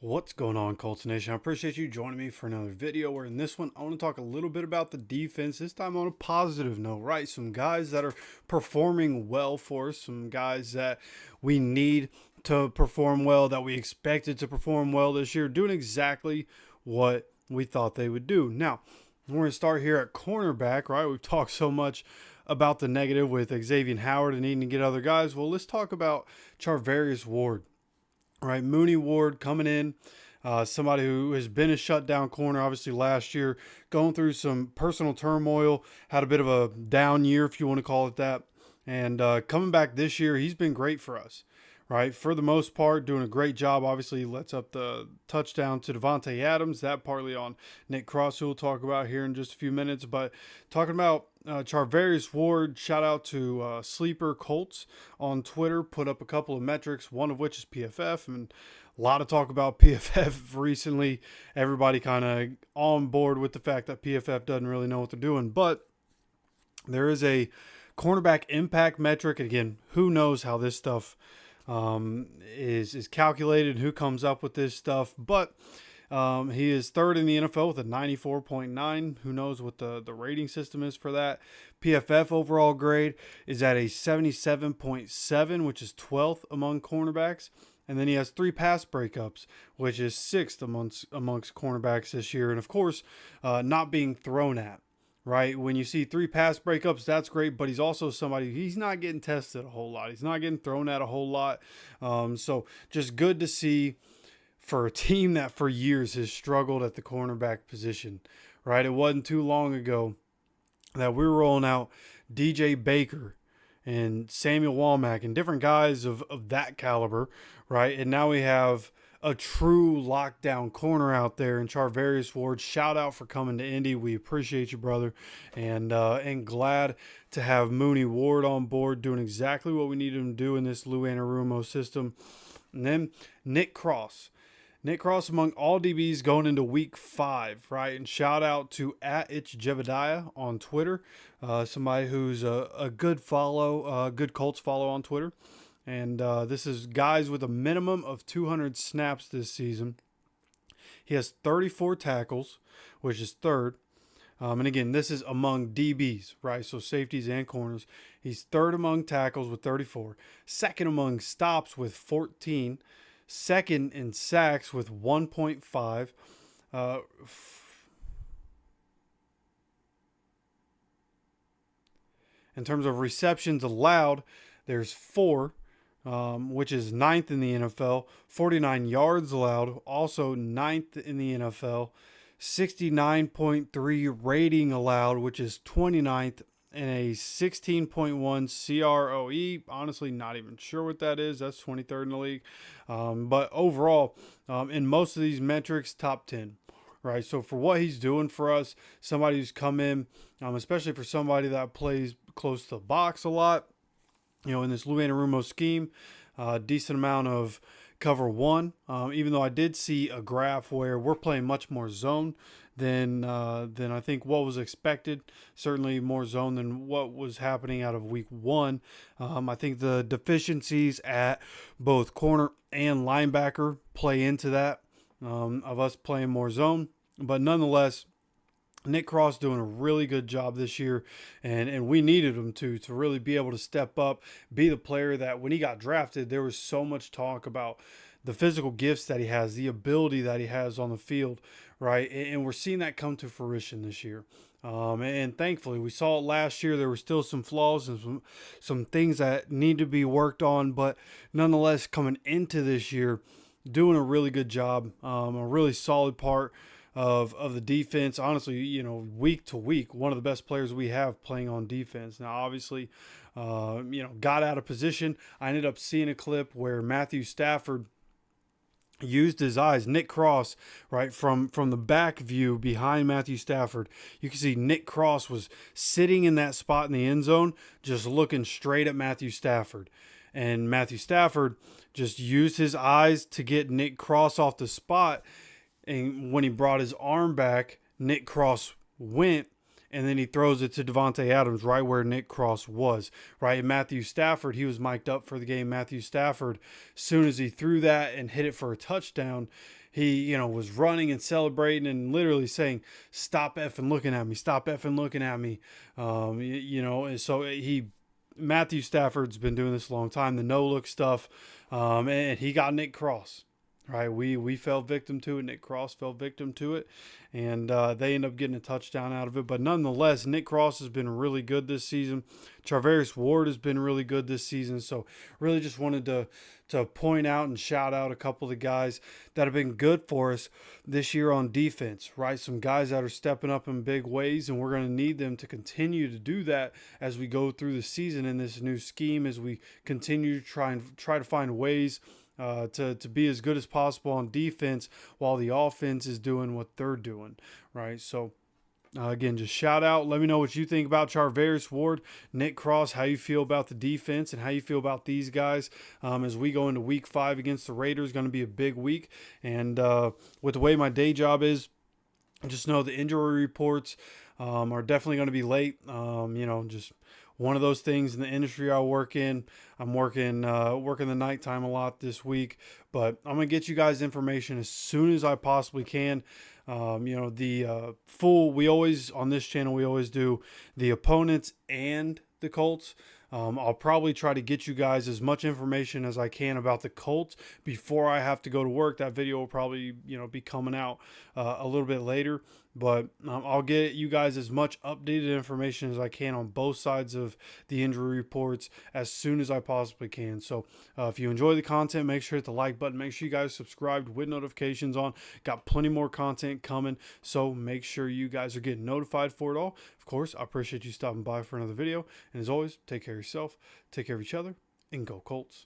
What's going on, Colts Nation? I appreciate you joining me for another video where in this one, I want to talk a little bit about the defense, this time on a positive note, right? Some guys that are performing well for us, some guys that we need to perform well, that we expected to perform well this year, doing exactly what we thought they would do. Now, we're going to start here at cornerback, right? We've talked so much about the negative with Xavier Howard and needing to get other guys. Well, let's talk about Charvarius Ward. All right, Mooney Ward coming in, somebody who has been a shutdown corner, obviously last year, going through some personal turmoil, had a bit of a down year, if you want to call it that. And coming back this year, he's been great for us, right? For the most part, doing a great job. Obviously, lets up the touchdown to Devontae Adams, that partly on Nick Cross, who we'll talk about here in just a few minutes. But talking about Charvarius Ward, shout out to Sleeper Colts on Twitter, put up a couple of metrics, one of which is PFF, and a lot of talk about PFF recently. Everybody kind of on board with the fact that PFF doesn't really know what they're doing, but there is a cornerback impact metric. And again, who knows how this stuff is calculated, who comes up with this stuff, but he is third in the NFL with a 94.9. Who knows what the rating system is for that. PFF overall grade is at a 77.7, which is 12th among cornerbacks. And then he has 3 pass breakups, which is 6th amongst cornerbacks this year. And of course, not being thrown at, right? When you see 3 pass breakups, that's great, but he's also somebody, he's not getting tested a whole lot. He's not getting thrown at a whole lot. So just good to see for a team that for years has struggled at the cornerback position, right? It wasn't too long ago that we were rolling out DJ Baker and Samuel Womack and different guys of that caliber, right? And now we have a true lockdown corner out there in Charvarius Ward. Shout out for coming to Indy. We appreciate you, brother, and glad to have Mooney Ward on board doing exactly what we need him to do in this Lou Anarumo system. And then Nick Cross. Nick Cross among all DBs going into week 5, right? And shout out to @ItchJebediah on Twitter, somebody who's a good follow, good Colts follow on Twitter. And this is guys with a minimum of 200 snaps this season. He has 34 tackles, which is third. And again, this is among DBs, right? So safeties and corners. He's third among tackles with 34. Second among stops with 14. Second in sacks with 1.5. In terms of receptions allowed, there's 4, which is 9th in the NFL. 49 yards allowed, also 9th in the NFL. 69.3 rating allowed, which is 29th, and a 16.1 CROE. Honestly, not even sure what that is. That's 23rd in the league. But overall, in most of these metrics, top 10. Right, so for what he's doing for us, somebody who's come in, especially for somebody that plays close to the box a lot, in this Lou Anarumo scheme, decent amount of cover 1. Even though I did see a graph where we're playing much more zone than I think what was expected. Certainly more zone than what was happening out of week 1. I think the deficiencies at both corner and linebacker play into that, of us playing more zone. But nonetheless, Nick Cross doing a really good job this year, and we needed him to really be able to step up, be the player that when he got drafted, there was so much talk about the physical gifts that he has, the ability that he has on the field, right? And we're seeing that come to fruition this year. And thankfully, we saw it last year. There were still some flaws and some things that need to be worked on, but nonetheless, coming into this year, doing a really good job, a really solid part of the defense. Honestly, week to week, one of the best players we have playing on defense. Now, obviously, got out of position. I ended up seeing a clip where Matthew Stafford used his eyes. Nick Cross, right, from the back view behind Matthew Stafford, you can see Nick Cross was sitting in that spot in the end zone, just looking straight at Matthew Stafford. And Matthew Stafford just used his eyes to get Nick Cross off the spot. And when he brought his arm back, Nick Cross went and then he throws it to Devontae Adams right where Nick Cross was, right? And Matthew Stafford, he was mic'd up for the game. Matthew Stafford, as soon as he threw that and hit it for a touchdown, he, was running and celebrating and literally saying, "Stop effing looking at me, stop effing looking at me." And so Matthew Stafford's been doing this a long time, the no-look stuff, and he got Nick Cross. Right, we fell victim to it. Nick Cross fell victim to it, and they end up getting a touchdown out of it. But nonetheless, Nick Cross has been really good this season. Charvarius Ward has been really good this season. So really just wanted to point out and shout out a couple of the guys that have been good for us this year on defense, right? Some guys that are stepping up in big ways, and we're going to need them to continue to do that as we go through the season in this new scheme, as we continue to try to find ways to be as good as possible on defense while the offense is doing what they're doing, right? So, again, just shout out. Let me know what you think about Charvarius Ward, Nick Cross, how you feel about the defense, and how you feel about these guys as we go into Week 5 against the Raiders. Going to be a big week, and with the way my day job is, just know the injury reports are definitely going to be late. Just one of those things in the industry I work in. I'm working the nighttime a lot this week, but I'm gonna get you guys information as soon as I possibly can. We always on this channel we always do the opponents and the Colts. I'll probably try to get you guys as much information as I can about the Colts before I have to go to work. That video will probably, be coming out a little bit later, but I'll get you guys as much updated information as I can on both sides of the injury reports as soon as I possibly can. So if you enjoy the content, make sure to hit the like button. Make sure you guys subscribed with notifications on. Got plenty more content coming, so make sure you guys are getting notified for it all. Of course, I appreciate you stopping by for another video. And as always, take care of yourself, take care of each other, and go Colts.